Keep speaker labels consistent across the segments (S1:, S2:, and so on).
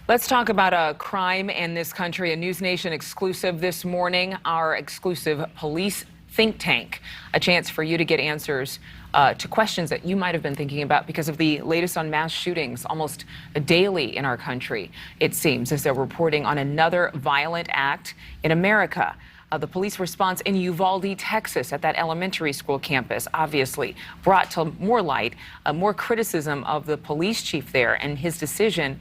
S1: Let's talk about a crime in this country, a NewsNation exclusive this morning, our exclusive police think tank, a chance for you to get answers to questions that you might have been thinking about because of the latest on mass shootings almost daily in our country, it seems, as they're reporting on another violent act in America. The police response in Uvalde, Texas, at that elementary school campus, obviously brought to more light, more criticism of the police chief there and his decision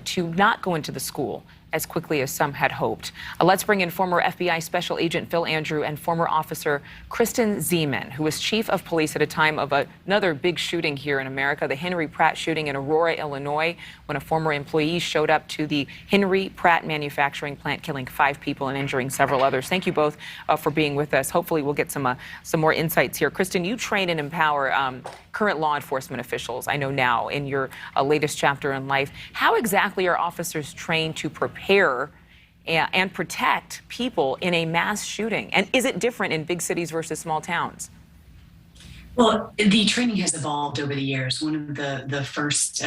S1: to not go into the school as quickly as some had hoped. Let's bring in former FBI Special Agent Phil Andrew and former officer Kristen Zeman, who was chief of police at a time of another big shooting here in America, the Henry Pratt shooting in Aurora, Illinois, when a former employee showed up to the Henry Pratt manufacturing plant, killing 5 people and injuring several others. Thank you both for being with us. Hopefully we'll get some more insights here. Kristen, you train and empower current law enforcement officials, I know now, in your latest chapter in life. How exactly are officers trained to prepare and protect people in a mass shooting? And is it different in big cities versus small towns?
S2: Well, the training has evolved over the years. One of the first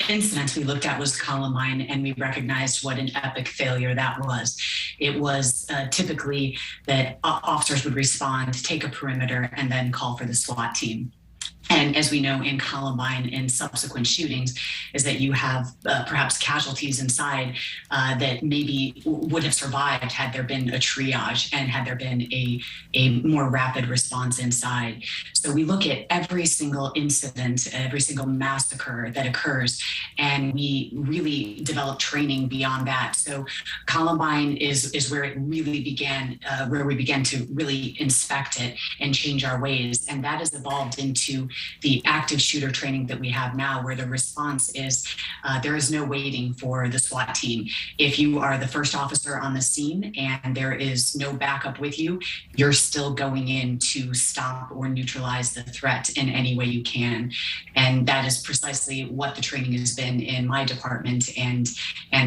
S2: incidents we looked at was Columbine, and we recognized what an epic failure that was. It was typically that officers would respond, take a perimeter, and then call for the SWAT team. And as we know in Columbine and subsequent shootings, is that you have perhaps casualties inside that maybe would have survived had there been a triage and had there been a more rapid response inside. So we look at every single incident, every single massacre that occurs, and we really develop training beyond that. So Columbine is where it really began, where we began to really inspect it and change our ways. And that has evolved into the active shooter training that we have now, where the response is there is no waiting for the SWAT team. If you are the first officer on the scene and there is no backup with you, you're still going in to stop or neutralize the threat in any way you can. And that is precisely what the training has been in my department and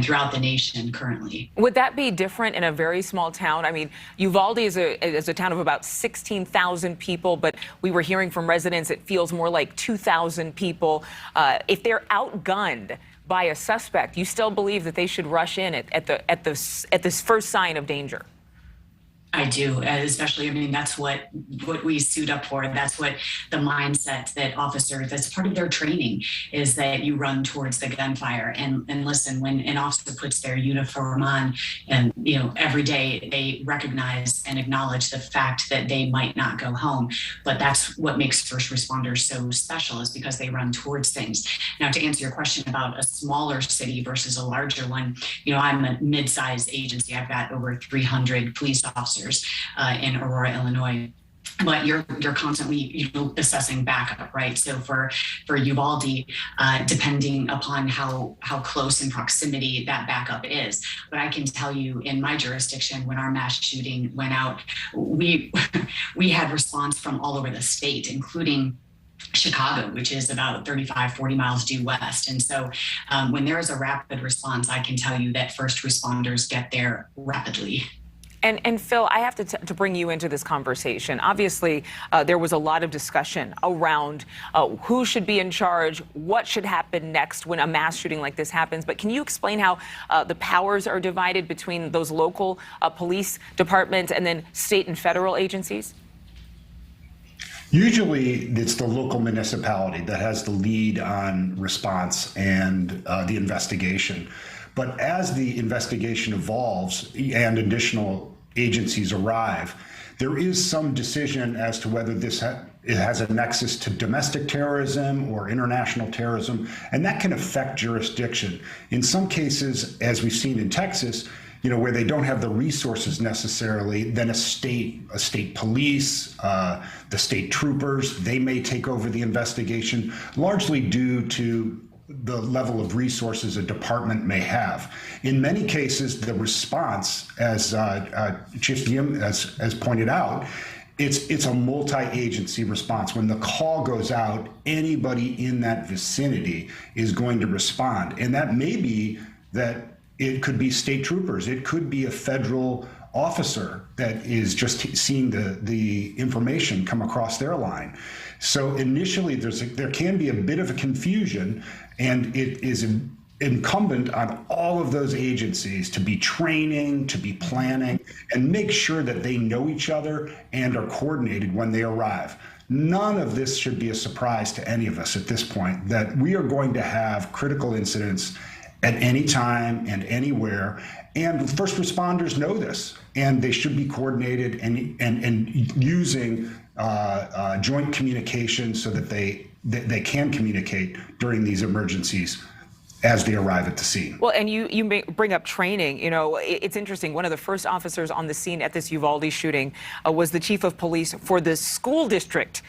S2: throughout the nation currently.
S1: Would that be different in a very small town? I mean, Uvalde is a town of about 16,000 people, but we were hearing from residents it feels more like 2,000 people. If they're outgunned by a suspect, you still believe that they should rush in at this first sign of danger?
S2: I do, especially, I mean, that's what we suit up for. That's what the mindset that officers, that's part of their training, is that you run towards the gunfire. And listen, when an officer puts their uniform on and, you know, every day they recognize and acknowledge the fact that they might not go home. But that's what makes first responders so special, is because they run towards things. Now, to answer your question about a smaller city versus a larger one, you know, I'm a mid-sized agency. I've got over 300 police officers in Aurora, Illinois. But you're constantly assessing backup, right? So for Uvalde, depending upon how close in proximity that backup is. But I can tell you, in my jurisdiction, when our mass shooting went out, we had response from all over the state, including Chicago, which is about 35, 40 miles due west. And so when there is a rapid response, I can tell you that first responders get there rapidly.
S1: And Phil, I have to bring you into this conversation. Obviously, there was a lot of discussion around who should be in charge, what should happen next when a mass shooting like this happens. But can you explain how the powers are divided between those local police departments and then state and federal agencies?
S3: Usually, it's the local municipality that has the lead on response and the investigation. But as the investigation evolves and additional agencies arrive, there is some decision as to whether this it has a nexus to domestic terrorism or international terrorism, and that can affect jurisdiction. In some cases, as we've seen in Texas, you know, where they don't have the resources necessarily, then a state police, the state troopers, they may take over the investigation, largely due to the level of resources a department may have. In many cases, the response, as Chief Diem has pointed out, it's a multi-agency response. When the call goes out, anybody in that vicinity is going to respond. And that may be that it could be state troopers. It could be a federal officer that is just seeing the information come across their line. So initially, there can be a bit of a confusion, and it is incumbent on all of those agencies to be training, to be planning, and make sure that they know each other and are coordinated when they arrive. None of this should be a surprise to any of us at this point, that we are going to have critical incidents at any time and anywhere. And first responders know this, and they should be coordinated and using joint communication so that they can communicate during these emergencies as they arrive at the scene.
S1: Well, and you bring up training. You know, it's interesting. One of the first officers on the scene at this Uvalde shooting was the chief of police for the school district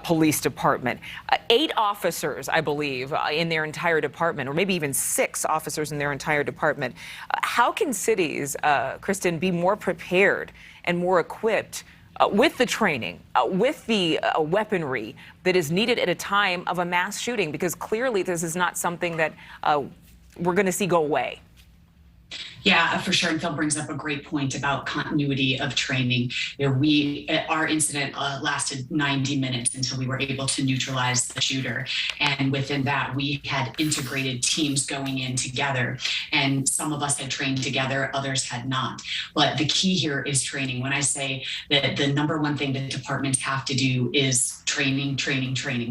S1: police department. 8 officers, I believe, in their entire department, or maybe even 6 officers in their entire department. How can cities, Kristen, be more prepared and more equipped with the training, with the weaponry that is needed at a time of a mass shooting? Because clearly this is not something that we're going to see go away.
S2: Yeah, for sure. And Phil brings up a great point about continuity of training. You know, our incident lasted 90 minutes until we were able to neutralize the shooter. And within that, we had integrated teams going in together. And some of us had trained together, others had not. But the key here is training. When I say that the number one thing that departments have to do is training,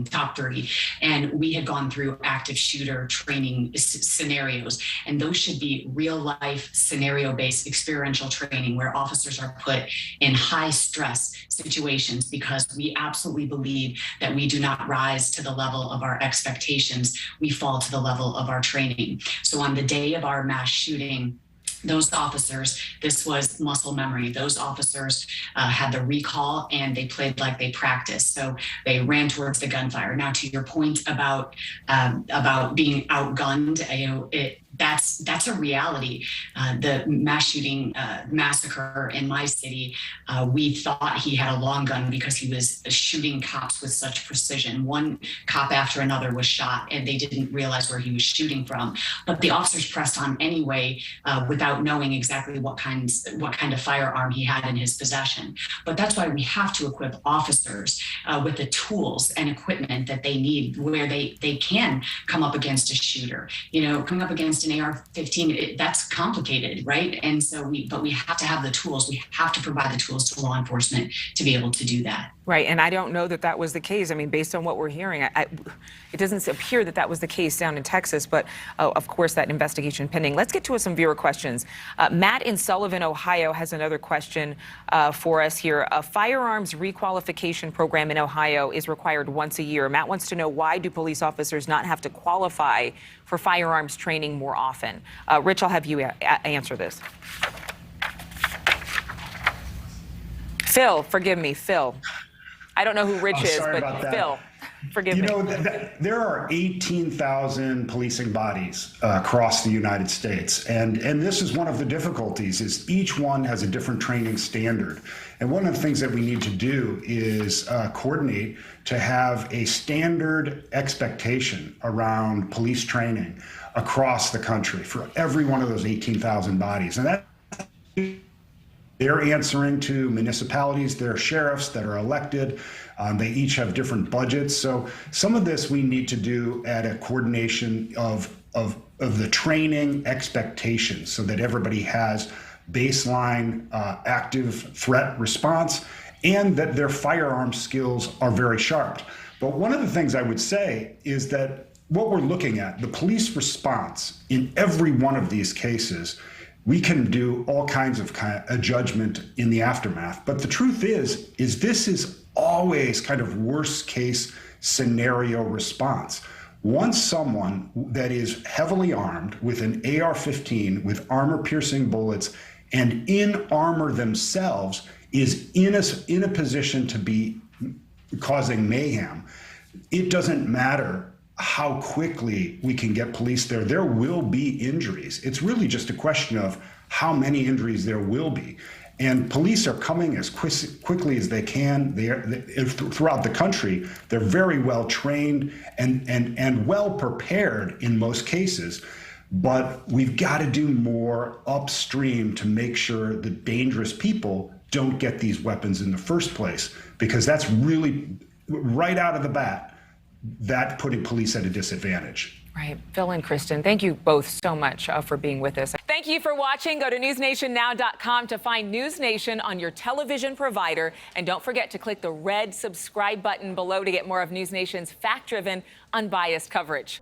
S2: top 3. And we had gone through active shooter training scenarios, and those should be real life scenario-based experiential training where officers are put in high stress situations, because we absolutely believe that we do not rise to the level of our expectations. We fall to the level of our training. So on the day of our mass shooting, those officers, this was muscle memory. Those officers had the recall and they played like they practiced. So they ran towards the gunfire. Now, to your point about being outgunned, you know, that's a reality. The mass shooting massacre in my city, we thought he had a long gun because he was shooting cops with such precision. One cop after another was shot, and they didn't realize where he was shooting from. But the officers pressed on anyway, without knowing exactly what kind of firearm he had in his possession. But that's why we have to equip officers with the tools and equipment that they need, where they can come up against a shooter. You know, coming up against an AR-15, that's complicated, right? And so we have to have the tools. We have to provide the tools to law enforcement to be able to do that.
S1: Right, and I don't know that that was the case. I mean, based on what we're hearing, it doesn't appear that that was the case down in Texas, but of course that investigation pending. Let's get to some viewer questions. Matt in Sullivan, Ohio has another question for us here. A firearms requalification program in Ohio is required once a year. Matt wants to know, why do police officers not have to qualify for firearms training more often? Rich, I'll have you answer this. Phil, forgive me, Phil. I don't know who Rich is, but Phil, forgive me.
S3: You know, there are 18,000 policing bodies across the United States. And this is one of the difficulties, is each one has a different training standard. And one of the things that we need to do is coordinate to have a standard expectation around police training across the country for every one of those 18,000 bodies. And that they're answering to municipalities, their sheriffs that are elected. They each have different budgets. So some of this we need to do at a coordination of the training expectations, so that everybody has baseline active threat response and that their firearm skills are very sharp. But one of the things I would say is that what we're looking at, the police response in every one of these cases, we can do all kinds of a judgment in the aftermath. But the truth is this is always kind of worst case scenario response. Once someone that is heavily armed with an AR-15 with armor piercing bullets and in armor themselves is in a position to be causing mayhem, it doesn't matter how quickly we can get police there. There will be injuries. It's really just a question of how many injuries there will be. And police are coming as quickly as they can. Throughout the country, they're very well trained and well prepared in most cases. But we've got to do more upstream to make sure the dangerous people don't get these weapons in the first place, because that's really, right out of the bat, that putting police at a disadvantage.
S1: Right. Phil and Kristen, thank you both so much for being with us. Thank you for watching. Go to newsnationnow.com to find News Nation on your television provider. And don't forget to click the red subscribe button below to get more of News Nation's fact-driven, unbiased coverage.